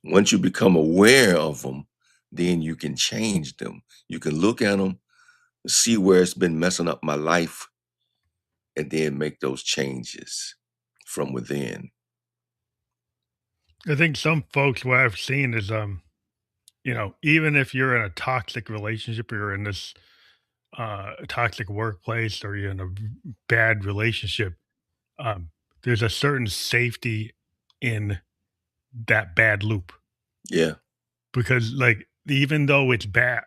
once you become aware of them, then you can change them. You can look at them, see where it's been messing up my life, and then make those changes from within. I think some folks, what I've seen is, even if you're in a toxic relationship, or you're in this, toxic workplace, or you're in a bad relationship, um, there's a certain safety in that bad loop Yeah, because, like, even though it's bad,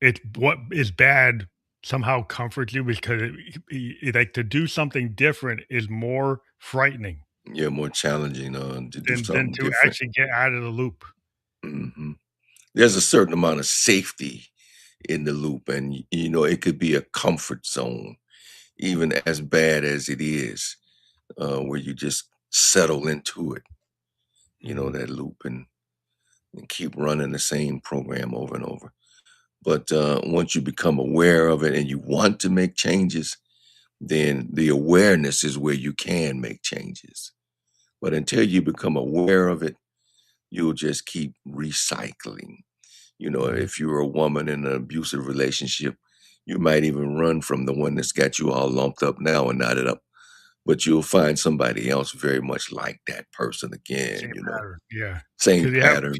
it's what is bad somehow comforts you because like, to do something different is more frightening yeah, more challenging to do than something to different. actually get out of the loop. hmm There's a certain amount of safety in the loop, and it could be a comfort zone, even as bad as it is, where you just settle into it. Mhm. That loop and keep running the same program over and over. But once you become aware of it and you want to make changes, then the awareness is where you can make changes. But until you become aware of it, you'll just keep recycling. Mhm. If you're a woman in an abusive relationship, you might even run from the one that's got you all lumped up now and knotted up. But you'll find somebody else very much like that person again, Same pattern, yeah. same Because you have pattern.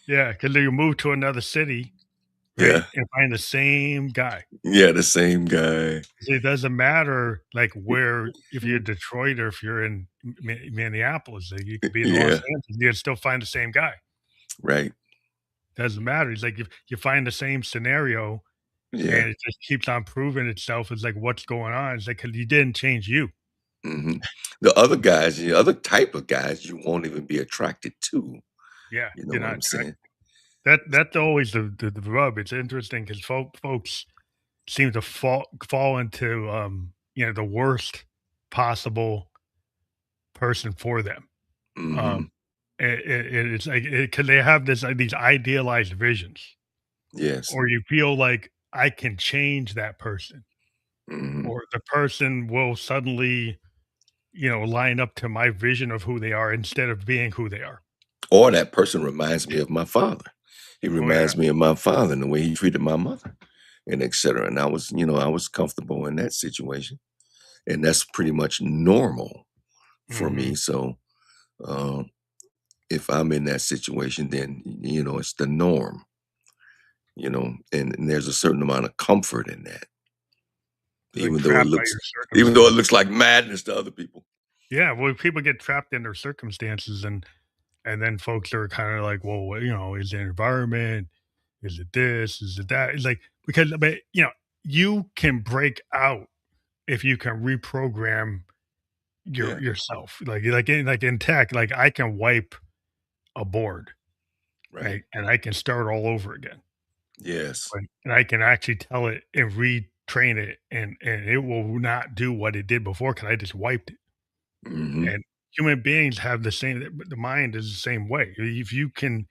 yeah, because you move to another city, right, Yeah. and find the same guy. Yeah, the same guy. See, it doesn't matter, like, where if you're Detroit or if you're in Minneapolis, like, you could be in Los Yeah, Angeles, you'd still find the same guy. right. Doesn't matter. It's like if you find the same scenario Yeah. and it just keeps on proving itself. It's like, "What's going on?" It's like, "'Cause you didn't change you." Mhm. The other guys, the other type of guys you won't even be attracted to, Yeah, you know you're what not I'm track saying? that's always the rub. It's interesting 'cause folks seem to fall into, the worst possible person for them. Um, Mhm. it's like, 'cause they have this, these idealized visions, Yes. or you feel like, "I can change that person," Mhm. or the person will suddenly, line up to my vision of who they are instead of being who they are. Or that person reminds me of my father. He Oh, yeah. reminds me of my father and the way he treated my mother and etcetera, and I was comfortable in that situation, and that's pretty much normal for me, Mhm. so, um, if I'm in that situation, then, it's the norm, and there's a certain amount of comfort in that, Like, even though it trapped by looks your even though it circumstance. looks like madness to other people. Yeah, well, people get trapped in their circumstances, and then folks are kinda like, "Well, is the environment? Is it this? Is it that?" It's like, because, I mean, you can break out if you can reprogram Yeah, yourself. Like in tech, like, I can wipe a board, right. right? And I can start all over again. Yes. Right? And I can actually tell it and retrain it, and it will not do what it did before because I just wiped it. Mhm. And human beings have the mind is the same way. If you can,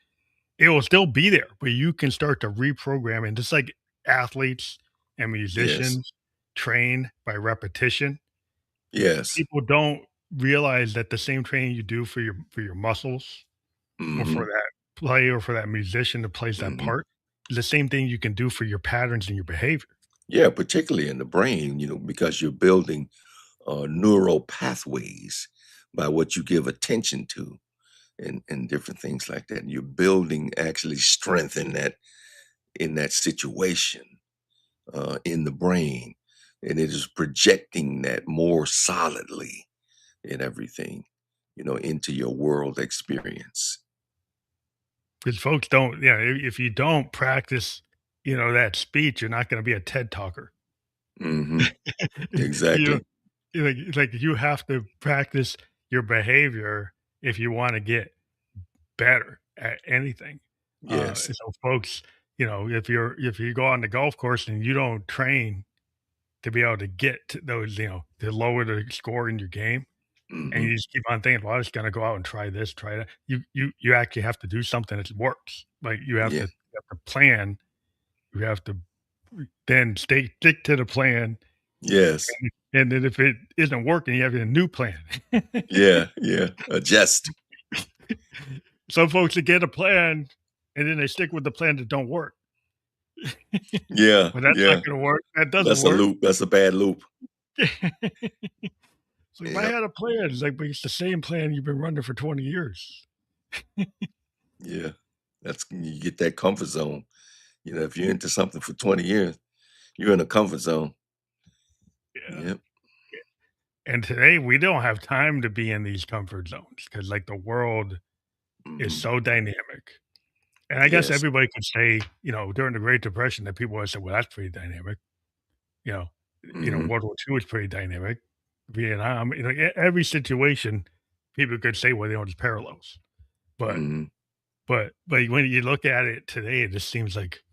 it will still be there, but you can start to reprogram, and just like athletes and Yes. musicians train by repetition, Yes. people don't realize that the same training you do for your muscles, or for Mhm. that play, or for that musician that plays that Mhm. part, is the same thing you can do for your patterns and your behavior. Yeah, particularly in the brain, because you're building, neural pathways by what you give attention to and different things like that. You're building actually strength in that situation, in the brain, and it is projecting that more solidly in everything, into your world experience. Because folks don't, yeah, if you don't practice, that speech, you're not gonna be a TED talker. Mhm. You Exactly. like, you have to practice your behavior if you wanna get better at anything. Yes. So folks, if you go on the golf course and you don't train to be able to get to those, to lower the score in your game, and Mhm. you just keep on thinking, "Well, I'm just gonna go out and try this, try that." You actually have to do something that works. Like, Yeah. you have to plan, you have to then stick to the plan, Yes. and then if it isn't working, you have a new plan. Yeah, yeah. Adjust. Some folks that get a plan, and then they stick with the plan that don't work. Yeah, Well, that's not yeah. gonna work. That doesn't That's a work. loop. That's a bad loop. It's like, "But I Yep. had a plan." It's like, "But it's the same plan you've been running for 20 years." Yeah. That's you get that comfort zone. If you're into something for 20 years, you're in a comfort zone. Yeah. Yep. And today, we don't have time to be in these comfort zones because, like, the world is Mhm. so dynamic. And I guess Yes. everybody could say, during the Great Depression that people would say, "Well, that's pretty dynamic." You know Mhm. World War II was pretty dynamic. Vietnam, every situation, people could say, "Well, there's parallels." But Mhm. but when you look at it today, it just seems like,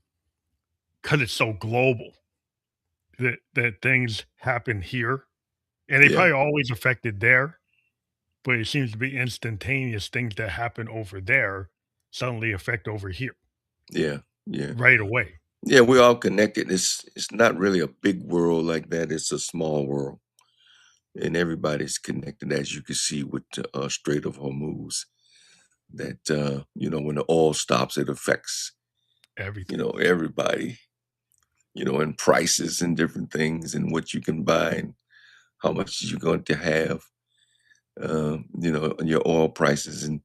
because it's so global, that things happen here, and they Yeah. probably always affected there, but it seems to be instantaneous things that happen over there suddenly affect over here Yeah. Yeah. right away. Yeah, we're all connected. It's not really a big world like that. It's a small world, and everybody's connected, as you can see with the Strait of Hormuz. That when the oil stops, it affects Everything. everybody. And prices and different things and what you can buy and how much you're going to have. Your oil prices and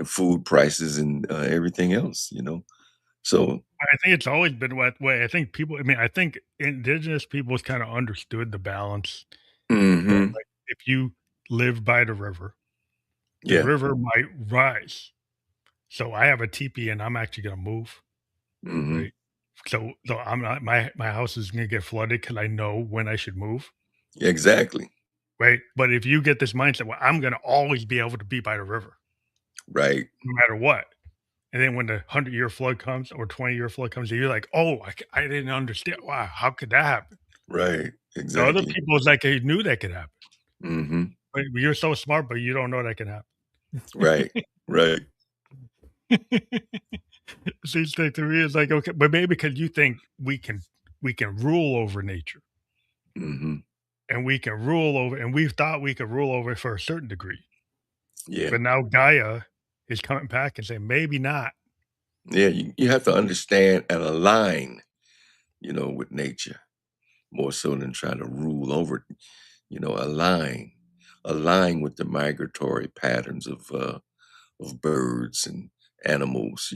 food prices and everything else. So. I think it's always been that way. I think indigenous peoples kinda understood the balance that, Hmm. like, if you live by the Yeah. river might rise. So I have a teepee and I'm actually gonna move, Hmm. right? So I'm not my house is gonna get flooded because I know when I should move, Exactly. right? But if you get this mindset, "Well, I'm gonna always be able to be by the river, Right. no matter what." And then when the 100-year flood comes or 20-year flood comes, you're like, "Oh, I didn't understand. Wow, how could that happen?" Right. The other Exactly. people, it's like they knew that could happen. Mhm. But you're so smart, but you don't know that can happen. Right. Right. Seems like to me, it's like, okay, but maybe because you think we can rule over nature, Mhm. and we can rule over and we thought we could rule over it for a certain degree. Yeah. But now Gaia is coming back and saying, "Maybe not." Yeah, you have to understand and align, with nature more so than try to rule over it. Align with the migratory patterns of birds and animals.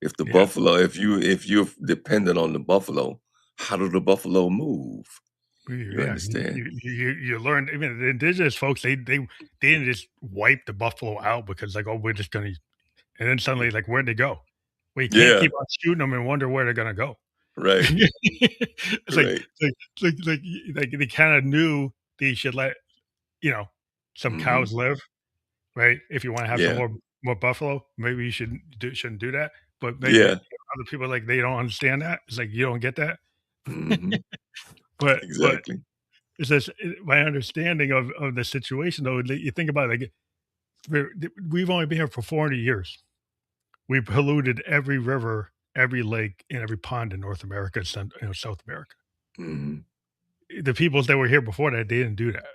If the Yeah. buffalo, if you're dependent on the buffalo, how do the buffalo move? You Yeah, understand? you learn even the indigenous folks, they didn't just wipe the buffalo out because, like, "Oh, we're just gonna" and then suddenly, like, where'd they go? Well, you can't Yeah, keep on shooting them and wonder where they're gonna go. right, It's like right. like they kinda knew they should let, you know, some Mhm. cows live, right? If you wanna have some Yeah, more buffalo, maybe you shouldn't do that, but maybe yeah. other people, like, they don't understand that. It's like, you don't get that? Mhm. But Exactly. it's just my understanding of the situation, though, that you think about it, like, we've only been here for 400 years. We polluted every river, every lake, and every pond in North America, South America. Mhm. The peoples that were here before that, they didn't do that,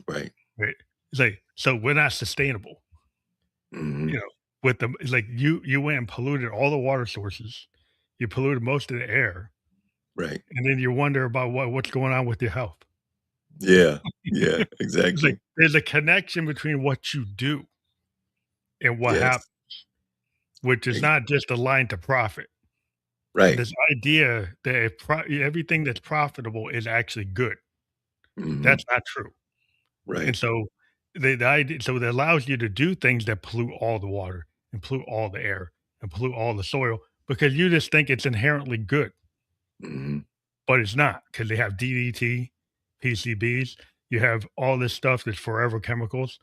Right. right? It's like, so we're not sustainable, you Mhm. know, with the it's like you went and polluted all the water sources, you polluted most of the air, Right. and then you wonder about what's going on with your health. Yeah. Yeah, It's like exactly. there's a connection between what you do and what Yes. happens, which is Ex not just aligned to profit. Right. This idea that everything that's profitable is actually good. That's Mhm. not true. And Right. so the idea so it allows you to do things that pollute all the water and pollute all the air and pollute all the soil because you just think it's inherently good, Mhm. but it's not because they have DDT, PCBs. You have all this stuff that's forever chemicals.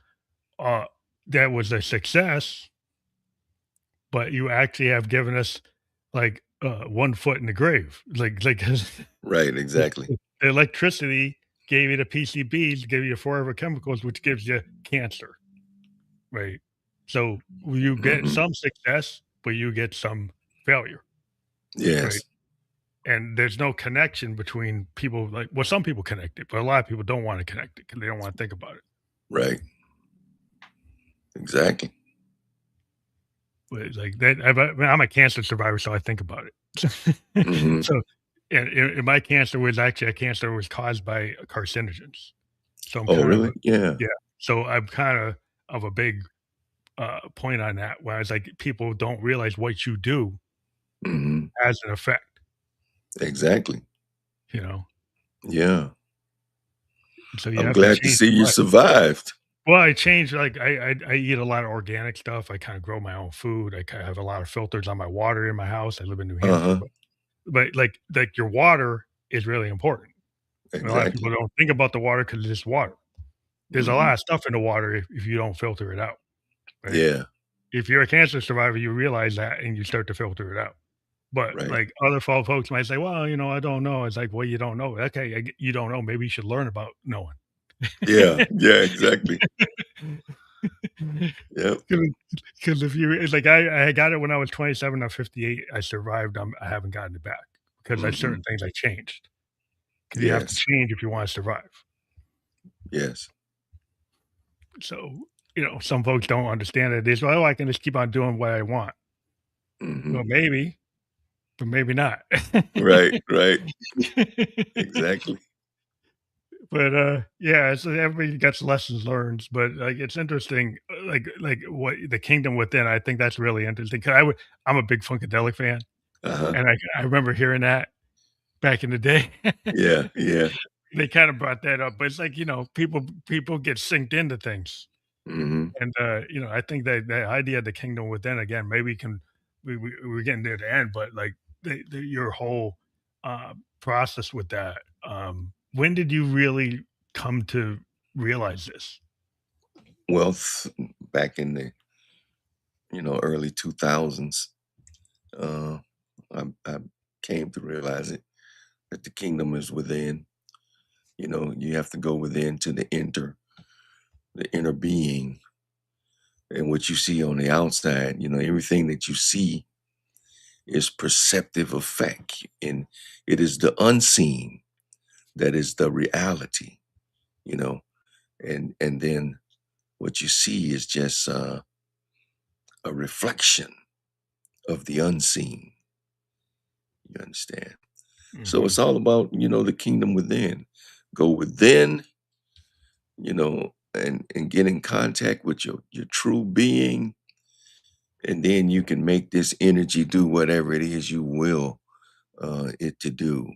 Uh, that was a success, but you actually have given us like 1 foot in the grave. Like Right, the exactly. the electricity gave you the PCBs, gave you forever chemicals, which gives you cancer. Right. So you get Mhm. some success, but you get some failure, right? Yes. And there's no connection between people like well, some people connect it, but a lot of people don't want to connect it because they don't want to think about it. Right. Exactly. But it's like that I'm a cancer survivor, so I think about it. Mhm. So and my cancer was actually a cancer that was caused by carcinogens. So I'm Oh, kind of really? Yeah. yeah. So I'm kind of a big point on that where it's like people don't realize what you do Mhm. has an effect, Exactly. you know? Yeah. So you I'm have to glad to change see your you life. survived. Well, I changed, like, I eat a lot of organic stuff, I kinda grow my own food, I kinda have a lot of filters on my water in my house, I live in New Hampshire, Uh-huh. but, like, your water is really important. A lot of people Exactly. don't think about the water because it's just water. There's a lot Mhm. of stuff in the water if you don't filter it out, right? Yeah. If you're a cancer survivor, you realize that and you start to filter it out. But, Right. like, other folks might say, "Well, I don't know." It's like, "Well, you don't know." Okay, you don't know, maybe you should learn about knowing. Yeah. Yeah, exactly. Yep. Because if you it's like I got it when I was 27, I'm 58, I survived, I haven't gotten it back because there's certain Mhm. things I changed. Because you have to Yes. change if you wanna survive. Yes. So, some folks don't understand it. They say, "Oh, I can just keep on doing what I want." Well, Mhm. maybe, but maybe not. Right, right. Exactly. But, yeah, so everybody gets lessons learned, but, like, it's interesting, like, what the kingdom within, I think that's really interesting 'cause I'm a big Funkadelic fan, Uh-huh. and I remember hearing that back in the day. Yeah, yeah. They kinda brought that up, but it's like, people get synced into things, Mhm. and, I think that the idea of the kingdom within, again, maybe can we're getting near the end, but, like, your whole process with that. When did you really come to realize this? Well, back in the, early 2000s, uh, I came to realize it, that the kingdom is within. You have to go within to the inner being, and what you see on the outside, everything that you see is perceptive effect, and it is the unseen that is the reality, you know, and then what you see is just a reflection of the unseen. You understand? So Hmm. it's all about, the kingdom within. Go within, and get in contact with your true being, and then you can make this energy do whatever it is you will it to do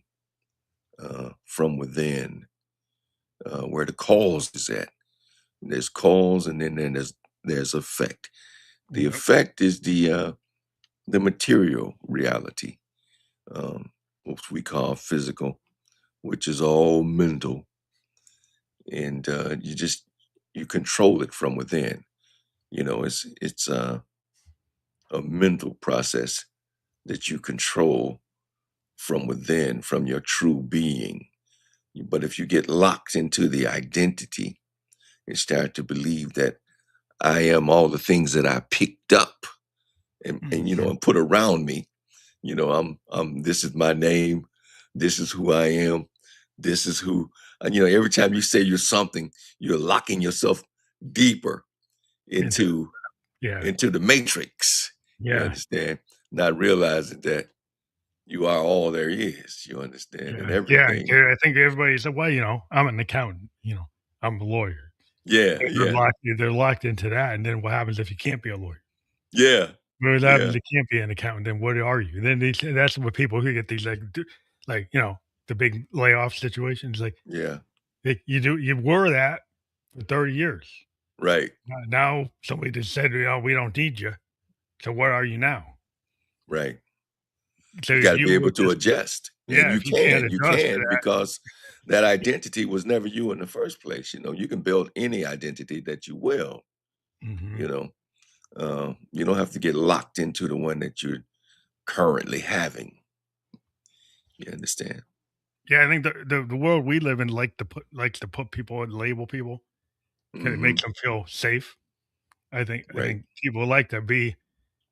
from within, where the cause is at. There's cause, and then there's effect. The Yep. effect is the material reality, which we call physical, which is all mental, and you control it from within. It's a mental process that you control from within, from your true being. But if you get locked into the identity and start to believe that I am all the things that I picked up Hmm. and put around me, I'm this is my name, this is who I am, this is who every time you say you're something, you're locking yourself deeper Into into yeah, into the matrix. You yeah, understand? Not realizing that you are all there is, you understand, and yeah. everything. I think everybody said, "Well, I'm an accountant. I'm a lawyer." Yeah, And yeah, they're locked into that. And then what happens if you can't be a lawyer? yeah, What happens yeah, if you can't be an accountant? Then what are you? Then they say that's what people who get these like the big layoff situations. Like yeah, you were that for 30 years. right, Now somebody just said, we don't need you. So what are you now? right. So You if gotta you be able were to just adjust, and yeah, you if you can't can, you adjust to can that, because that identity was never you in the first place. You can build any identity that you will, mhm. you know? You don't have to get locked into the one that you're currently having. You understand? Yeah, I think the world we live in likes to put people and label people because it makes Mhm. them feel safe. I Right. think people like to be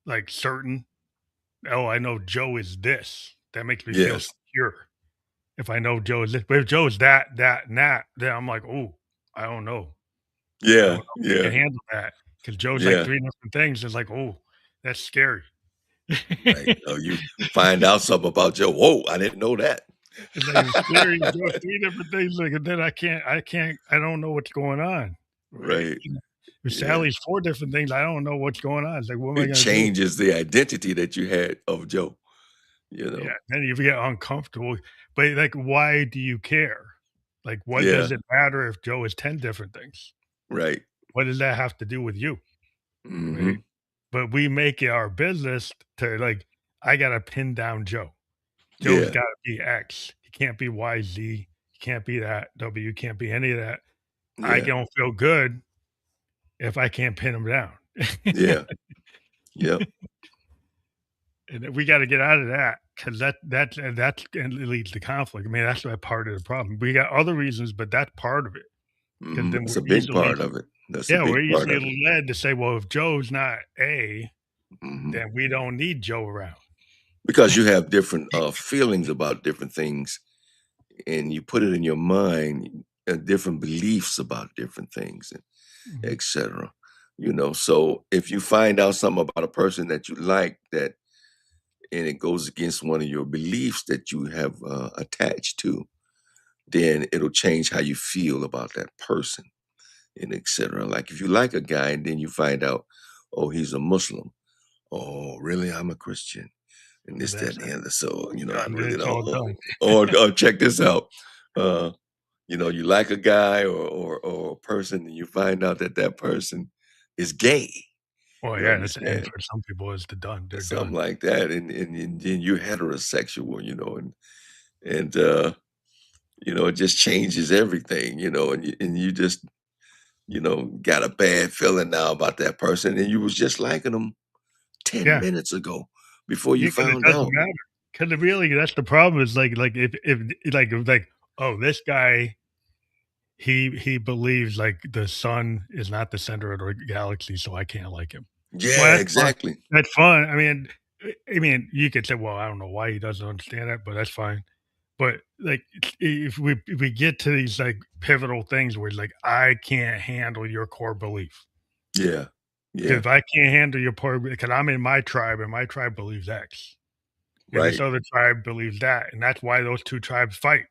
like certain. Oh, I know Joe is this. That makes me feel Yes. secure. If I know Joe is this, but if Joe is that, that, and that, then I'm like, oh, I don't know. I don't Yeah, know if I can yeah, handle that because Joe's like yeah, three different things. It's like, oh, that's scary. right. Oh, you find out something about Joe. Whoa, I didn't know that. It's like it's scary. Joe's three different things. Like, and then I don't know what's going on. Right? Right. If Yeah. Sally's four different things, I don't know what's going on. It's like, what am I It going to do? changes the identity that you had of Joe, you Yeah, know? then you get uncomfortable, but, like, why do you care? Like, what does Yeah, it matter if Joe is 10 different things? right. What does that have to do with you, right? Mhm. But we make it our business to, like, I gotta pin down Joe. Joe's Yeah, gotta be X. He can't be Y, Z. He can't be that W. Can't be any of that. I yeah, don't feel good if I can't pin him down. yeah, yep, And we gotta get out of that because that's and it leads to conflict. I mean, that's that part of the problem. We got other reasons, but that's part of it. Because then that's we're a big easily part of it. That's a yeah, we're big part of it. easily led to say, "Well, if Joe's not A, Mhm. then we don't need Joe around." Because you have different, feelings about different things, and you put it in your mind, different beliefs about different things, and Mhm, etcetera. So if you find out something about a person that you like that and it goes against one of your beliefs that you have, attached to, then it'll change how you feel about that person and etcetera. Like if you like a guy and then you find out, oh, he's a Muslim. Oh, really? I'm a Christian. And and this, that, that's and it. the other. So, It's I done, then really it's don't. all done. Or check this out. Uh, you like a guy or a person, and you find out that that person is gay. Oh, You yeah, that's the end understand? for some people is the done. They're Something done. like that, and then you're heterosexual, and, it just changes everything, and you just, got a bad feeling now about that person, and you was just liking them 10 Yeah. minutes ago before you Yeah, because it found doesn't out. matter. Because it really that's the problem is if, "Oh, this guy, he believes, like, the sun is not the center of the galaxy, so I can't like him." Well, Yeah, that's fine. exactly. That's fine. I mean, you could say, "Well, I don't know why he doesn't understand that," but that's fine. But, like, if we get to these, like, pivotal things where, like, "I can't handle your core belief," Yeah. because Yeah. if I can't handle your core because I'm in my tribe, and my tribe believes X, and this Right. other tribe believes that, and that's why those 2 tribes fight,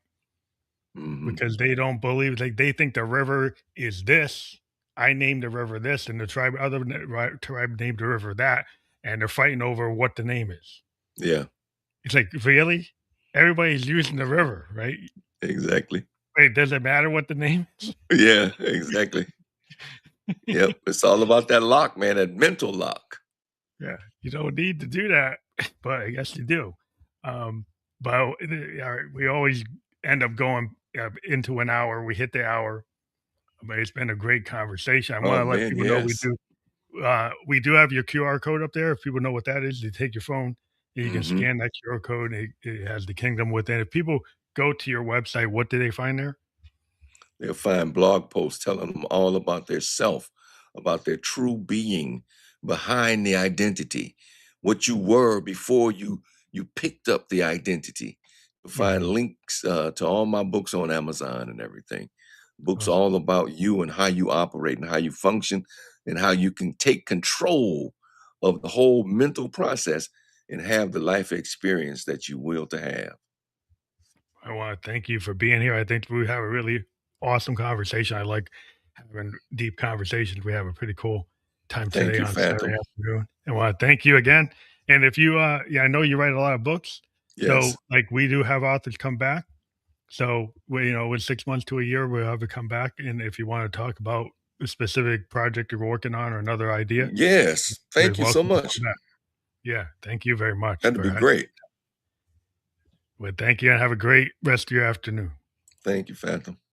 Mhm. because they don't believe like, they think the river is this, I named the river this, and the tribe named the river that, and they're fighting over what the name is. Yeah. It's like, "Really? Everybody's using the river, right? Exactly. Wait, does it matter what the name is?" Yeah, exactly. Yep, it's all about that lock, man, that mental lock. Yeah, you don't need to do that, but I guess you do. But we always end up going into an hour. We hit the hour, but it's been a great conversation. I Oh, want to let man, people know yes. we do have your QR code up there. If people know what that is, you take your phone and you can Mhm. scan that QR code. And it has the kingdom within. If people go to your website, what do they find there? They'll find blog posts telling them all about their self, about their true being behind the identity, what you were before you picked up the identity. You'll find Mhm. links to all my books on Amazon and everything. Books Awesome. all about you and how you operate and how you function and how you can take control of the whole mental process and have the life experience that you will to have. I want to thank you for being here. I think we have a really awesome conversation. I like having deep conversations. We have a pretty cool time Thank today you, on Saturday Phantom. afternoon. I want to thank you again. And if you, yeah, I know you write a lot of books. So, Yes. like, we do have authors come back. So, with 6 months to a year, we'll have to come back. And if you want to talk about a specific project you're working on or another idea, Yes. you're Thank you so welcome to much. come back. Yeah. Thank you very much That'd for be having. great. Well, thank you and have a great rest of your afternoon. Thank you, Phantom.